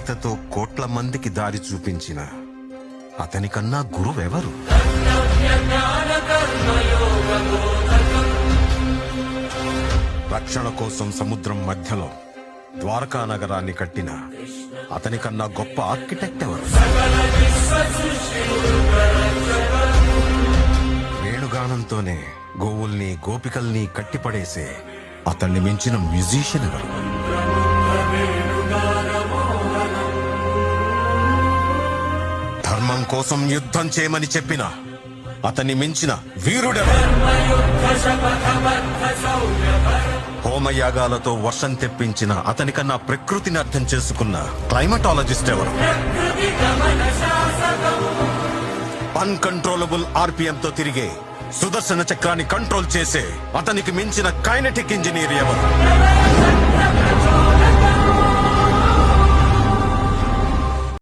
గీతతో కోట్ల మందికి దారి చూపించిన అతనికన్నా గురువెవరు? రక్షణ కోసం సముద్రం మధ్యలో ద్వారకా నగరాన్ని కట్టిన అతనికన్నా గొప్ప ఆర్కిటెక్ట్ ఎవరు? వేణుగానంతోనే గోవుల్ని గోపికల్ని కట్టిపడేసే అతన్ని మించిన మ్యూజిషియన్ ఎవరు? ధర్మం కోసం యుద్ధం చేయమని చెప్పిన అతన్ని మించిన వీరుడెవరు? హోమయాగాలతో వర్షం తెప్పించిన అతనికన్నా ప్రకృతిని అర్థం చేసుకున్న క్లైమటాలజిస్ట్ ఎవరు? అన్కంట్రోలబుల్ ఆర్పిఎం తో తిరిగే సుదర్శన చక్రాన్ని కంట్రోల్ చేసే అతనికి మించిన కైనెటిక్ ఇంజనీర్ ఎవరు?